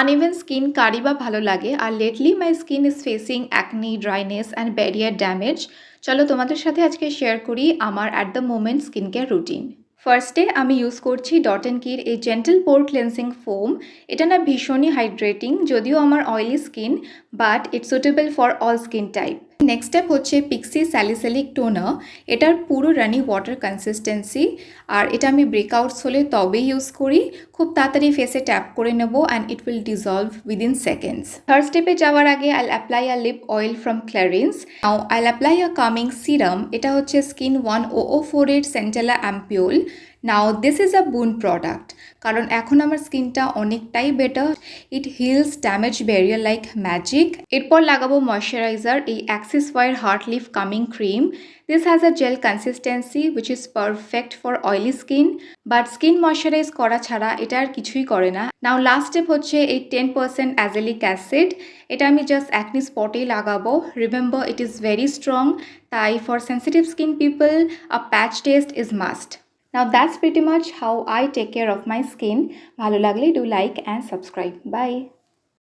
Uneven skin কারি বা ভালো লাগে, আর lately my skin is facing acne, dryness and barrier damage. চলো তোমাদের সাথে আজকে শেয়ার করি আমার at the moment skin care routine. ফার্স্টে আমি ইউজ করছি ডট অ্যান্ড কির এই জেন্টেল পোর ক্লেন্সিং ফোম। এটা না ভীষণই হাইড্রেটিং, যদিও আমার oily skin, but it's suitable for all skin type. Next step হচ্ছে পিক্সি স্যালিসিলিক টোনার। এটার পুরো রানি ওয়াটার কনসিস্টেন্সি, আর এটা আমি ব্রেকআউটস হলে তবেই ইউজ করি। খুব তাড়াতাড়ি ফেসে ট্যাপ করে নেব and it will dissolve within seconds. Third স্টেপে যাওয়ার আগে I'll apply a lip oil from Clarins. Now I'll apply a coming serum. এটা হচ্ছে স্কিন 1004 এর centella ampoule. Now this is a boon product, কারণ এখন আমার স্কিনটা অনেকটাই better. It heals damage barrier like magic. এরপর লাগাবো ময়শ্চারাইজার, এই Axis Y heartleaf calming cream. This has a gel consistency which is perfect for oily skin, but skin moisturize করা ছাড়া এটা আর কিছুই করে না। নাও লাস্ট স্টেপ হচ্ছে এই 10% অ্যাজেলিক অ্যাসিড। এটা আমি জাস্ট অ্যাকনি স্পটেই লাগাবো। Remember it is very strong, তাই for sensitive skin people a patch test is must. Now that's pretty much how I take care of my skin. ভালো লাগলে do like and subscribe. Bye.